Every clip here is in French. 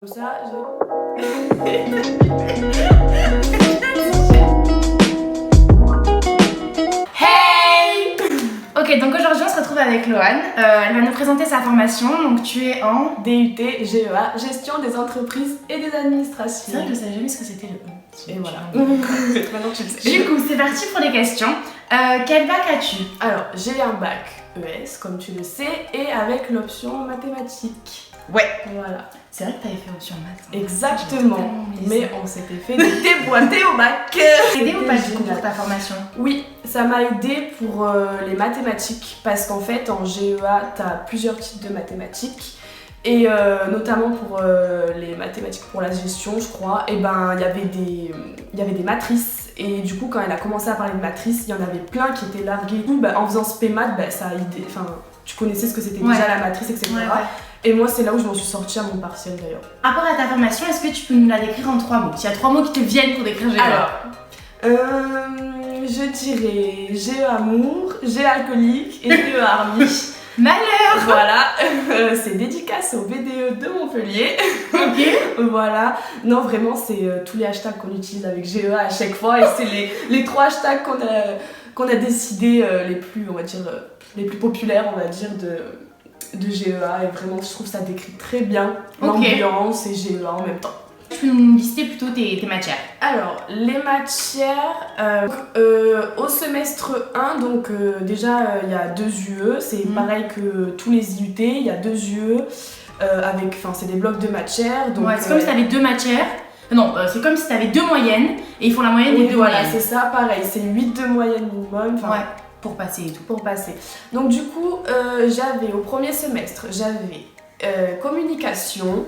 Comme ça, Hey! Ok, donc aujourd'hui on se retrouve avec Loane. Elle va nous présenter sa formation. Donc tu es en DUT, GEA, gestion des entreprises et des administrations. C'est vrai que je savais jamais ce que c'était le E. Et voilà. Maintenant tu le sais. Du coup, c'est parti pour les questions. Quel bac as-tu? Alors, j'ai un bac ES, comme tu le sais, et avec l'option mathématiques. Ouais. Voilà. C'est vrai que t'avais fait option maths. Exactement. Mais on s'était fait déboîter au bac. Aidé ou pas du coup pour ta formation? Oui, ça m'a aidé pour les mathématiques parce qu'en fait en GEA tu as plusieurs types de mathématiques et notamment pour les mathématiques pour la gestion je crois, et ben il y avait des matrices et du coup quand elle a commencé à parler de matrices il y en avait plein qui étaient largués. Du coup, en faisant spé maths ça a aidé, enfin tu connaissais ce que c'était déjà la matrice etc. Ouais. Et moi c'est là où je m'en suis sortie à mon partiel d'ailleurs. Par rapport à ta formation, est-ce que tu peux nous la décrire en 3 mots? S'il y a 3 mots qui te viennent pour décrire GEA. Alors, je dirais GE amour, GE alcoolique et GE army. Malheur! Voilà, c'est dédicace au BDE de Montpellier. Ok. Voilà, non vraiment c'est tous les hashtags qu'on utilise avec GEA à chaque fois et c'est les 3 hashtags qu'on a décidé les plus, on va dire, les plus populaires on va dire de GEA, et vraiment je trouve ça décrit très bien l'ambiance et GEA en même temps. Tu peux nous lister plutôt tes matières? Alors, les matières, au semestre 1, donc déjà il y a 2 UE, c'est pareil que tous les IUT, il y a 2 UE avec, enfin c'est des blocs de matières. Donc, ouais, c'est comme si t'avais 2 matières. Non, c'est comme si t'avais 2 moyennes et ils font la moyenne des 2 voilà, moyennes. c'est ça, pareil, c'est 8 de moyenne minimum. Ouais, pour passer et tout. Pour passer. Donc du coup, j'avais au premier semestre, j'avais communication,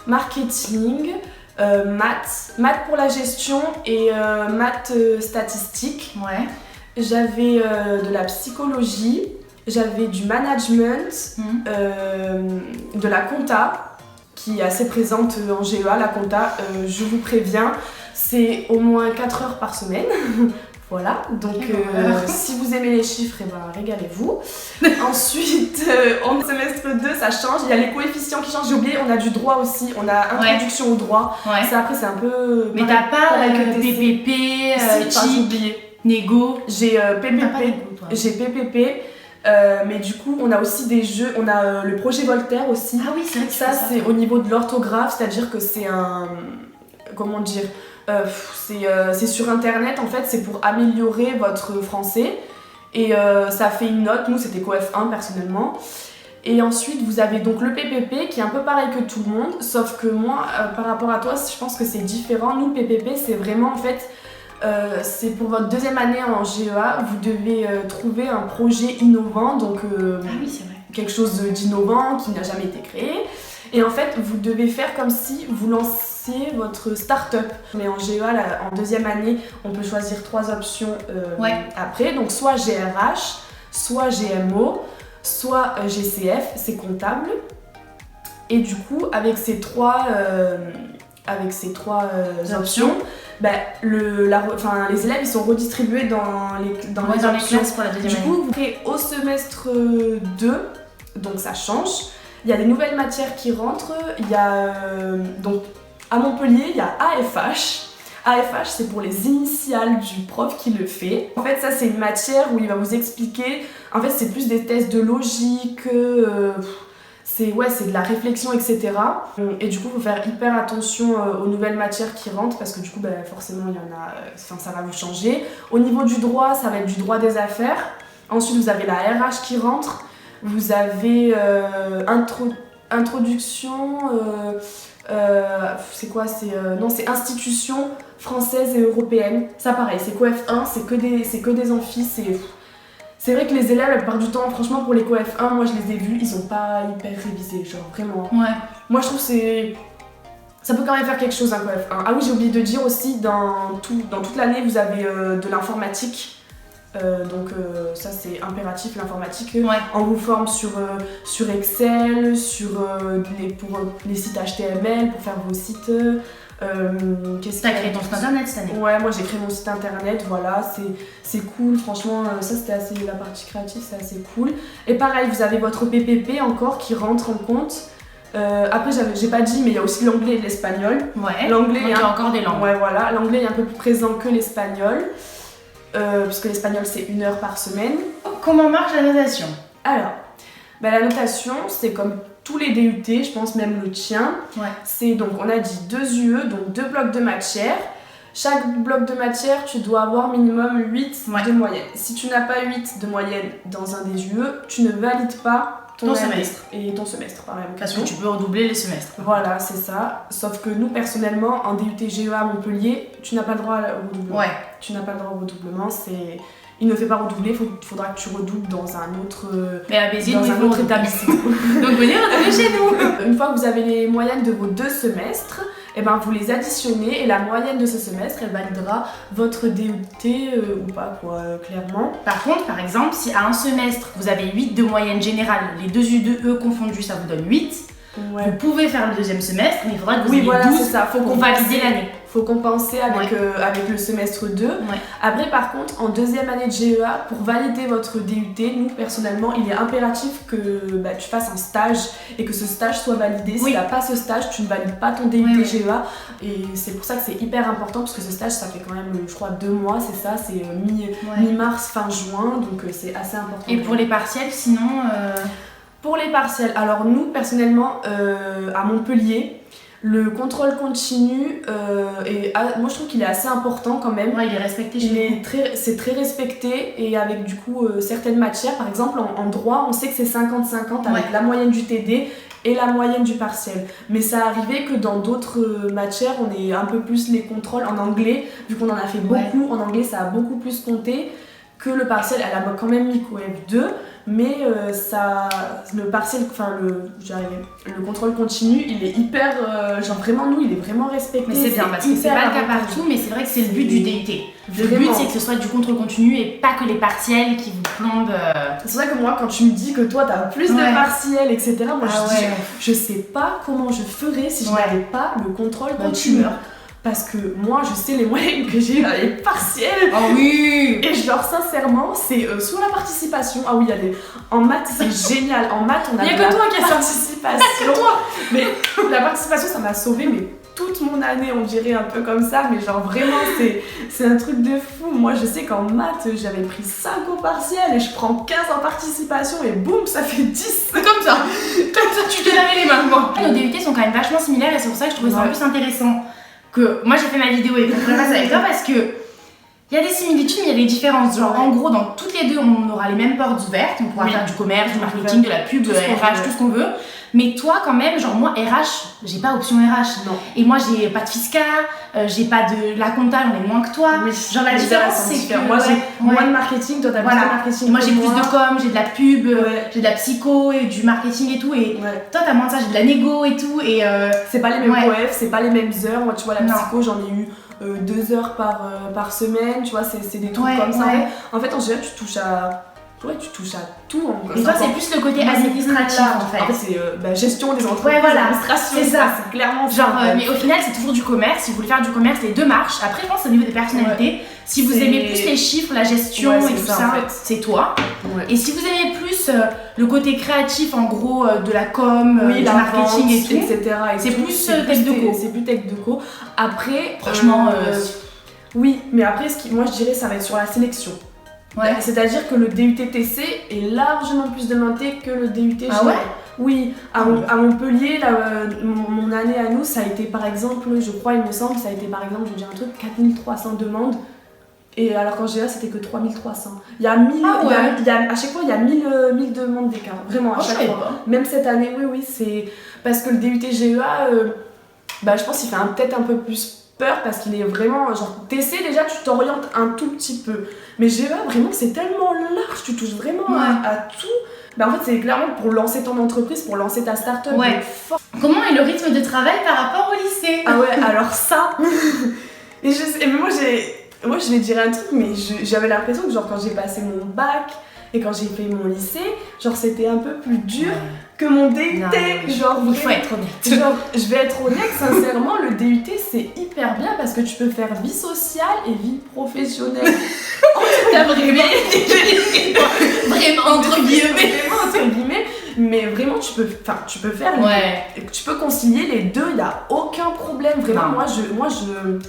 marketing, maths pour la gestion et maths statistiques. Ouais. J'avais de la psychologie, j'avais du management, de la compta qui est assez présente en GEA. La compta, je vous préviens, c'est au moins 4 heures par semaine. Voilà, donc si vous aimez les chiffres, eh ben, régalez-vous. Ensuite, en semestre 2, ça change, il y a les coefficients qui changent, j'ai oublié, on a du droit aussi, on a introduction au droit. Ouais. Ça après c'est un peu... Mais t'as pas que PPP, j'ai oublié. Négo. J'ai T'as pas PPP, Négo, toi. j'ai PPP, mais du coup on a aussi des jeux, on a le projet Voltaire aussi. Ah oui, c'est vrai que ça c'est au niveau de l'orthographe, c'est-à-dire que c'est un... comment dire, c'est sur internet en fait, c'est pour améliorer votre français et ça fait une note, nous c'était coef 1 personnellement. Et ensuite vous avez donc le PPP qui est un peu pareil que tout le monde, sauf que moi par rapport à toi je pense que c'est différent. Nous le PPP c'est vraiment en fait c'est pour votre deuxième année en GEA, vous devez trouver un projet innovant, donc Ah oui, c'est vrai. quelque chose d'innovant qui n'a jamais été créé. Et en fait, vous devez faire comme si vous lanciez votre start-up. Mais en GEA, là, en deuxième année, on peut choisir 3 options après. Donc soit GRH, soit GMO, soit GCF, c'est comptable. Et du coup, avec ces trois options, bah, les élèves ils sont redistribués dans les options. Classes pour la deuxième Du année. coup, vous faites au semestre 2, donc ça change. Il y a des nouvelles matières qui rentrent. Il y a donc à Montpellier, il y a AFH. AFH, c'est pour les initiales du prof qui le fait. En fait, ça c'est une matière où il va vous expliquer. En fait, c'est plus des tests de logique. C'est de la réflexion, etc. Et du coup, il faut faire hyper attention aux nouvelles matières qui rentrent parce que du coup, forcément, il y en a, ça va vous changer. Au niveau du droit, ça va être du droit des affaires. Ensuite, vous avez la RH qui rentre. Vous avez introduction, c'est quoi? C'est institutions françaises et européennes. Ça pareil, c'est coef 1, c'est que des amphis. C'est vrai que les élèves, la plupart du temps, franchement pour les coef 1, moi je les ai vus, ils ont pas hyper révisé, genre vraiment. Ouais. Moi je trouve que ça peut quand même faire quelque chose un coef 1. Ah oui, j'ai oublié de dire aussi, dans toute l'année, vous avez de l'informatique. Donc ça c'est impératif, l'informatique. Ouais. On vous forme sur Excel, pour les sites HTML, pour faire vos sites. T'as créé ton site internet cette année? Ouais, moi j'ai créé mon site internet, voilà, c'est cool, franchement, ça c'était assez, la partie créative c'est assez cool. Et pareil, vous avez votre PPP encore qui rentre en compte. Après, j'ai pas dit, mais il y a aussi l'anglais et l'espagnol. Ouais. L'anglais, il y a encore des langues. Ouais, voilà. L'anglais est un peu plus présent que l'espagnol, puisque l'espagnol c'est 1 heure par semaine. Comment marche la notation? Alors, la notation, c'est comme tous les DUT, je pense même le tien. Ouais. C'est donc, on a dit 2 UE, donc 2 blocs de matière. Chaque bloc de matière, tu dois avoir minimum 8 de moyenne. Si tu n'as pas 8 de moyenne dans un des UE, tu ne valides pas ton semestre. Et ton semestre, par exemple. Parce que tu peux redoubler les semestres. Voilà, c'est ça. Sauf que nous, personnellement, en DUT GEA à Montpellier, tu n'as pas le droit au redoublement. Ouais. Tu n'as pas le droit au redoublement, il ne fait pas redoubler, il faudra que tu redoubles dans un autre, mais à Béziers, dans un autre établissement. Donc venez redoubler chez nous. Une fois que vous avez les moyennes de vos 2 semestres, et vous les additionnez et la moyenne de ce semestre, elle validera votre DUT ou pas, clairement. Par contre, par exemple, si à un semestre, vous avez 8 de moyenne générale, les 2 UE confondus, ça vous donne 8, vous pouvez faire le deuxième semestre, mais il faudra que vous ayez 12 c'est ça. pour valider l'année. Faut compenser avec le semestre 2. Ouais. Après, par contre, en deuxième année de GEA, pour valider votre DUT, nous, personnellement, il est impératif que tu fasses un stage et que ce stage soit validé. Si tu n'as pas ce stage, tu ne valides pas ton DUT GEA. Et c'est pour ça que c'est hyper important, parce que ce stage, ça fait quand même, je crois, 2 mois, c'est ça, c'est mi-mars, fin juin, donc c'est assez important. Et pour les partiels, sinon Pour les partiels, alors nous, personnellement, à Montpellier, le contrôle continu, moi je trouve qu'il est assez important quand même. Ouais, il est respecté chez nous. C'est très respecté, et avec du coup certaines matières, par exemple en droit, on sait que c'est 50-50 avec la moyenne du TD et la moyenne du partiel. Mais ça arrivait que dans d'autres matières, on ait un peu plus les contrôles. En anglais, vu qu'on en a fait beaucoup, en anglais ça a beaucoup plus compté que le partiel. Elle a quand même mis COEF 2, mais le partiel, le contrôle continu, il est hyper, vraiment nous, il est vraiment respecté. Mais c'est bien, parce que c'est pas le cas partout, mais c'est vrai que c'est le but du DUT. Le but, c'est que ce soit du contrôle continu et pas que les partiels qui vous plombent. C'est vrai que moi, quand tu me dis que toi t'as plus de partiels, etc., moi je sais pas comment je ferais si je n'avais pas le contrôle continu. Parce que moi, je sais les moyennes que j'ai eu à les partiels. Oh oui. Et genre, sincèrement, c'est sur la participation. Ah oui, en maths, c'est génial. En maths, on a de la participation. Que toi. Mais la participation, ça m'a sauvée, mais toute mon année, on dirait un peu comme ça. Mais genre, vraiment, c'est un truc de fou. Moi, je sais qu'en maths, j'avais pris 5 au partiel et je prends 15 en participation et boum, ça fait 10. Comme ça. Comme ça, tu te lavais les mains, moi. Nos DUT sont quand même vachement similaires, et c'est pour ça que je trouvais ça en plus intéressant. Que moi j'ai fait ma vidéo et qu'on fasse avec toi, parce que il y a des similitudes mais il y a des différences. Genre en gros, dans toutes les deux, on aura les mêmes portes ouvertes, on pourra faire du commerce, du marketing, de la pub, RH, tout ce qu'on veut. Mais toi quand même, genre moi RH, j'ai pas option RH. Non. Et moi j'ai pas de fiscal, j'ai pas de la compta, on est moins que toi. Oui, genre la différence c'est que moi j'ai moins de marketing, toi t'as plus de marketing. Et moi j'ai plus de com, j'ai de la pub, j'ai de la psycho et du marketing et tout. Et toi t'as moins de ça, j'ai de la négo et tout. Et c'est pas les mêmes OF, c'est pas les mêmes heures. Moi tu vois, la psycho, j'en ai eu 2 heures par semaine, tu vois, c'est des trucs comme ça. En fait, en général, tu touches à tout. Et toi, c'est plus le côté administratif en fait. En fait, c'est gestion des entreprises, administration, c'est ça, c'est clairement genre, mais au final, c'est toujours du commerce. Si vous voulez faire du commerce, les deux marchent. Après, je pense au niveau des personnalités, si vous aimez plus les chiffres, la gestion et tout ça, en fait, c'est toi. Et si vous aimez plus le côté créatif, en gros, de la com, du marketing et tout, etc. c'est plus tech de co. C'est plus tech de co. Après, franchement, oui, mais après, moi je dirais, ça va être sur la sélection. C'est-à-dire que le DUT-TC est largement plus demandé que le DUT-GEA. Ah ouais? Oui, à Montpellier, mon année à nous, ça a été par exemple, je crois, il me semble, ça a été par exemple, je vais dire un truc, 4300 demandes. Et alors qu'en GEA, c'était que 3300. Il y a 1000, à chaque fois, il y a 1000 demandes d'écart. Vraiment, à chaque fois. Même cette année, oui, c'est parce que le DUT-GEA, je pense qu'il fait peut-être un peu plus peur, parce qu'il est vraiment genre TC, déjà tu t'orientes un tout petit peu, mais GEA vraiment c'est tellement large, tu touches vraiment à tout. En fait c'est clairement pour lancer ton entreprise, pour lancer ta start-up. Comment est le rythme de travail par rapport au lycée? Ah ouais, alors ça mais moi je vais dire un truc, mais j'avais l'impression que genre quand j'ai passé mon bac et quand j'ai fait mon lycée, genre c'était un peu plus dur que mon DUT. Genre, il faut être honnête. Genre, je vais être honnête, sincèrement, le DUT c'est hyper bien parce que tu peux faire vie sociale et vie professionnelle. T'as vraiment entre guillemets. Vraiment entre guillemets. Mais vraiment, tu peux faire, tu peux concilier les deux, il n'y a aucun problème. Vraiment, moi, je...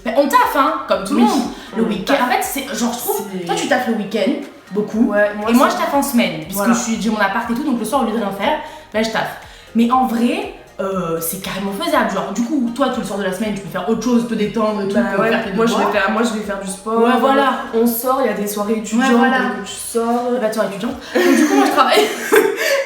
Mais on taffe, hein, comme tout le monde. Le week-end, en fait, c'est genre, je trouve, toi, tu taffes le week-end, beaucoup. Ouais, moi, je taffe en semaine, puisque j'ai mon appart et tout, donc le soir, au lieu de rien faire, là, je taffe. Mais en vrai, c'est carrément faisable. Genre, du coup, toi, tout le soir de la semaine, tu peux faire autre chose, te détendre et tout. Moi, je vais faire du sport. Ouais, voilà. On sort, il y a des soirées étudiantes, donc tu sors. Bah, tu es étudiante. Donc, du coup, moi, je travaille.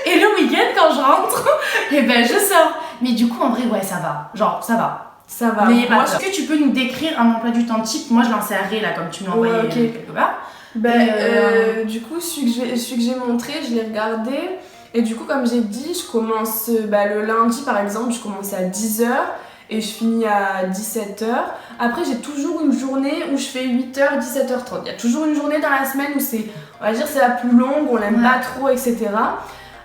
Et le week-end, quand je rentre, et ben, je sors. Mais du coup, en vrai, ouais, ça va. Genre, ça va. Ça va. Mais est-ce que tu peux nous décrire un emploi du temps type? Moi, je l'ai inséré là, comme tu me l'as envoyé quelque part. Du coup, celui que j'ai montré, je l'ai regardé. Et du coup, comme j'ai dit, je commence le lundi par exemple, je commence à 10h et je finis à 17h. Après, j'ai toujours une journée où je fais 8h, 17h30. Il y a toujours une journée dans la semaine où on va dire, c'est la plus longue, on l'aime pas trop, etc.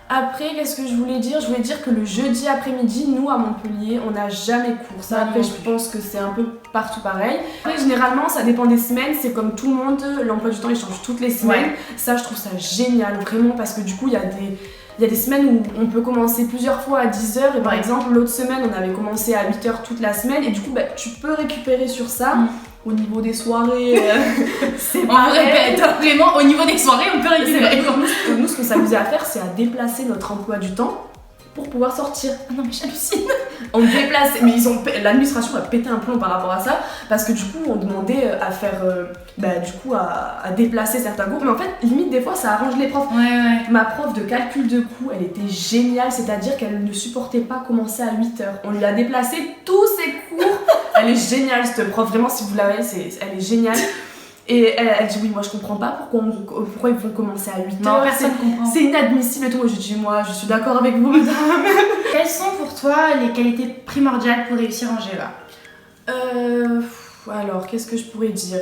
Après, qu'est-ce que je voulais dire? Je voulais dire que le jeudi après-midi, nous à Montpellier, on n'a jamais cours. Ça, après, je pense que c'est un peu partout pareil. Après, généralement, ça dépend des semaines. C'est comme tout le monde, l'emploi du temps il change toutes les semaines. Ça, je trouve ça génial, vraiment, parce que du coup, il y a des semaines où on peut commencer plusieurs fois à 10h et par exemple l'autre semaine on avait commencé à 8h toute la semaine et du coup tu peux récupérer sur ça. Au niveau des soirées, c'est on répète, vraiment au niveau des soirées on peut récupérer. Nous ce qu'on s'amusait à faire c'est à déplacer notre emploi du temps pour pouvoir sortir. Ah non mais j'hallucine. On déplaçait, mais l'administration a pété un plomb par rapport à ça parce que du coup on demandait à faire à déplacer certains cours, mais en fait limite des fois ça arrange les profs. Ma prof de calcul de coûts elle était géniale, c'est-à-dire qu'elle ne supportait pas commencer à 8h. On lui a déplacé tous ses cours. Elle est géniale cette prof, vraiment si vous la voyez elle est géniale. Et elle dit oui, moi je comprends pas pourquoi ils vont commencer à 8h. Non, personne comprend. C'est inadmissible et tout. Moi je dis moi je suis d'accord avec vous madame. Quelles sont pour toi les qualités primordiales pour réussir en GEA? Alors qu'est-ce que je pourrais dire?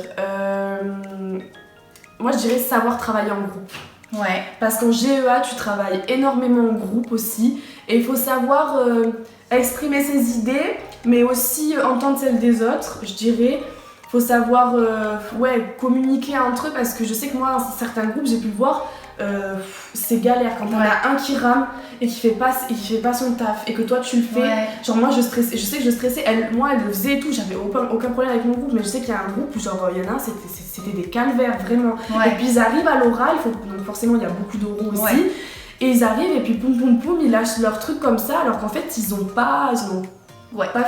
Moi je dirais savoir travailler en groupe. Ouais. Parce qu'en GEA tu travailles énormément en groupe aussi et il faut savoir exprimer ses idées mais aussi entendre celles des autres, je dirais. Faut savoir communiquer entre eux parce que je sais que moi dans certains groupes j'ai pu le voir, c'est galère quand on a un qui rame et qui fait pas son taf et que toi tu le fais. Genre moi je sais que je stressais, elle le faisait et tout, j'avais aucun problème avec mon groupe, mais je sais qu'il y a un groupe où genre il y en a un c'était des calvaires vraiment. Et puis ils arrivent à l'oral, donc forcément il y a beaucoup d'oraux aussi, et ils arrivent et puis poum poum poum ils lâchent leur truc comme ça alors qu'en fait ils ont pas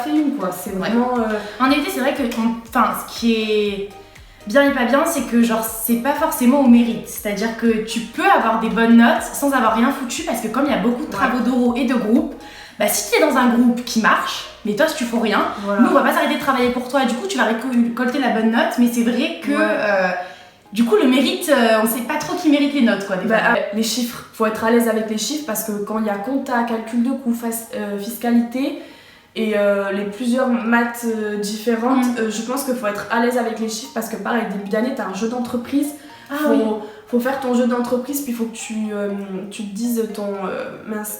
fait une quoi, c'est vraiment... En effet c'est vrai que ce qui est bien et pas bien c'est que genre c'est pas forcément au mérite, c'est-à-dire que tu peux avoir des bonnes notes sans avoir rien foutu parce que comme il y a beaucoup de travaux d'oraux et de groupes, si tu es dans un groupe qui marche, mais toi si tu fais rien, nous on va pas s'arrêter de travailler pour toi, du coup tu vas récolter la bonne note, mais c'est vrai que du coup le mérite, on sait pas trop qui mérite les notes quoi. Les chiffres, faut être à l'aise avec les chiffres parce que quand il y a compta, calcul de coûts, fiscalité et les plusieurs maths différentes, je pense qu'il faut être à l'aise avec les chiffres parce que pareil, début d'année, tu as un jeu d'entreprise, faut faire ton jeu d'entreprise, puis il faut que tu te dises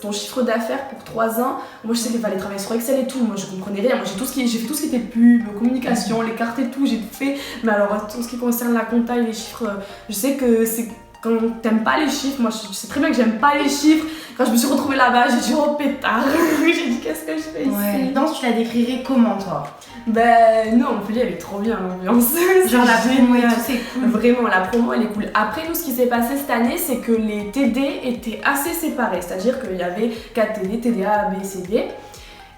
ton chiffre d'affaires pour 3 ans. Moi je sais qu'il fallait travailler sur Excel et tout, moi je comprenais rien, moi j'ai fait tout ce qui était pub, communication, les cartes et tout, j'ai tout fait, mais alors tout ce qui concerne la compta et les chiffres, je sais que c'est quand t'aimes pas les chiffres, moi je sais très bien que j'aime pas les chiffres. Quand je me suis retrouvée là-bas, j'ai dit oh pétard, j'ai dit qu'est-ce que je fais ici? Danse, tu la décrirais comment toi? Non, Montpellier elle est trop bien l'ambiance. Genre la promo et tout c'est cool. Vraiment la promo elle est cool. Après nous ce qui s'est passé cette année c'est que les TD étaient assez séparés, c'est-à-dire qu'il y avait 4 TD, TDA, A, B, C, D.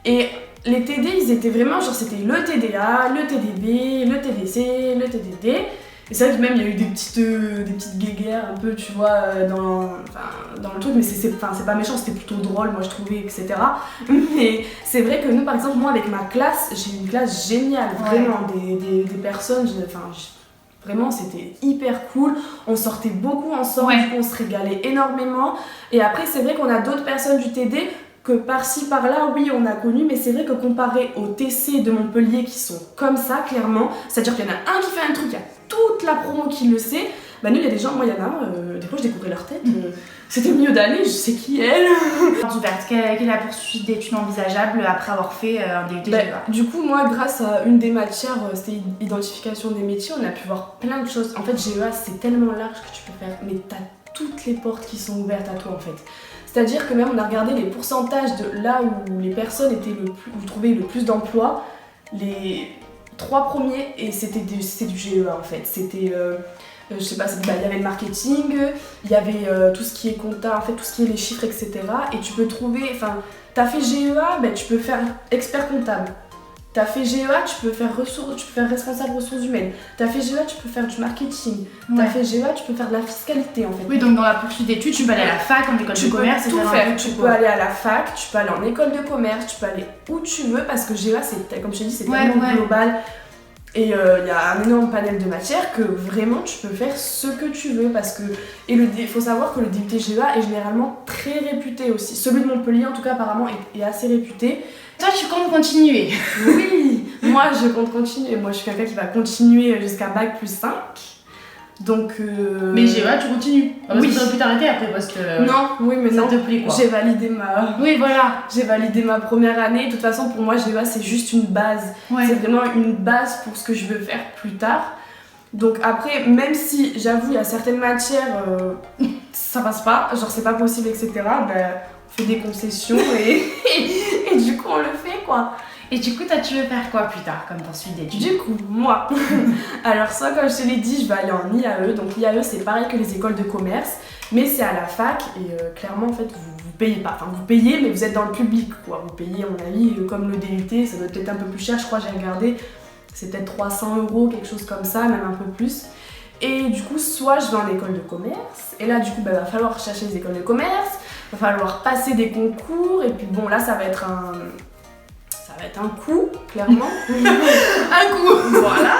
Et les TD ils étaient vraiment genre c'était le TDA, le TDB, le TDC, le TDD. Et c'est vrai que même il y a eu des petites guéguerres un peu, tu vois, dans le truc, mais c'est pas méchant, c'était plutôt drôle, moi je trouvais, etc. Mais c'est vrai que nous, par exemple, moi avec ma classe, j'ai une classe géniale, vraiment, des personnes, vraiment c'était hyper cool, on sortait beaucoup ensemble, on se régalait énormément. Et après, c'est vrai qu'on a d'autres personnes du TD que par-ci par-là, oui, on a connu, mais c'est vrai que comparé aux TC de Montpellier qui sont comme ça, clairement, c'est-à-dire qu'il y en a un qui fait un truc, il y a toute la promo qui le sait, nous, il y a des gens, moi, il y en a, des fois, je découvrais leur tête, c'était milieu d'année, je sais qui elle. Super, quelle est la poursuite d'études envisageable après avoir fait un DUT GEA? Du coup, moi, grâce à une des matières, c'était identification des métiers, on a pu voir plein de choses. En fait, GEA, c'est tellement large que tu peux faire, mais t'as toutes les portes qui sont ouvertes à toi, en fait. C'est-à-dire que même on a regardé les pourcentages de là où les personnes étaient où trouvaient le plus d'emplois. Les 3 premiers, et c'était du GEA en fait. C'était, je sais pas, il y avait le marketing, il y avait tout ce qui est compta, en fait tout ce qui est les chiffres, etc. Et tu peux trouver, enfin, t'as fait GEA, tu peux faire expert comptable. T'as fait GEA, tu peux faire responsable ressources humaines. T'as fait GEA, tu peux faire du marketing. T'as fait GEA, tu peux faire de la fiscalité en fait. Oui, donc dans la poursuite d'études, tu peux aller à la fac, en école de commerce, tu peux tout faire. Tu peux aller à la fac, tu peux aller en école de commerce, tu peux aller où tu veux parce que GEA, c'est, comme je t'ai dit, c'est tellement global. Et il y a un énorme panel de matières que vraiment tu peux faire ce que tu veux parce que... Et il faut savoir que le DUT GEA est généralement très réputé aussi. Celui de Montpellier en tout cas apparemment est assez réputé. Toi tu comptes continuer? Oui, moi je compte continuer. Moi je suis quelqu'un qui va continuer jusqu'à Bac plus 5. Donc Mais GEA tu continues? Parce oui. que t'aurais pu t'arrêter après parce que... Non, oui mais ça non. te plaît quoi. J'ai validé ma... Oui voilà. J'ai validé ma première année. De toute façon pour moi GEA c'est juste une base. C'est vraiment une base pour ce que je veux faire plus tard. Donc après, même si j'avoue il y a certaines matières ça passe pas, genre c'est pas possible etc. On fait des concessions et du coup on le fait quoi. Et du coup, toi, tu veux faire quoi plus tard comme poursuite d'études? Du coup, moi, alors soit comme je te l'ai dit, je vais aller en IAE. Donc l'IAE, c'est pareil que les écoles de commerce, mais c'est à la fac et clairement, en fait, vous payez pas. Enfin, vous payez, mais vous êtes dans le public, quoi. Vous payez, à mon avis, comme le DUT, ça doit être un peu plus cher, je crois, j'ai regardé. C'est peut-être 300 €, quelque chose comme ça, même un peu plus. Et du coup, soit je vais en école de commerce, et là, du coup, va falloir chercher les écoles de commerce, va falloir passer des concours, et puis bon, là, ça va être un coup, clairement. Un coup. Voilà.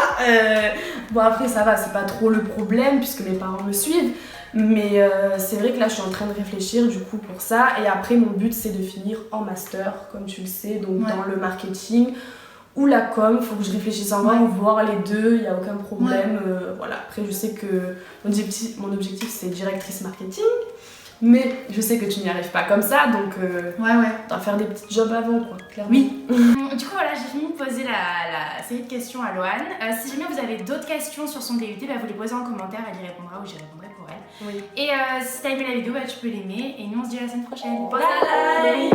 Bon après ça va, c'est pas trop le problème puisque mes parents me suivent. Mais c'est vrai que là je suis en train de réfléchir du coup pour ça. Et après mon but c'est de finir en master, comme tu le sais, donc dans le marketing ou la com. Faut que je réfléchisse encore, voir les deux, il n'y a aucun problème. Voilà. Après je sais que mon objectif c'est directrice marketing. Mais je sais que tu n'y arrives pas comme ça, donc on doit faire des petits jobs avant, quoi, clairement. Oui. Du coup, voilà, j'ai fini de poser la série de questions à Loane. Si jamais vous avez d'autres questions sur son DUT, vous les posez en commentaire, elle y répondra ou j'y répondrai pour elle. Oui. Et si t'as aimé la vidéo, tu peux l'aimer. Et nous, on se dit à la semaine prochaine. Bye.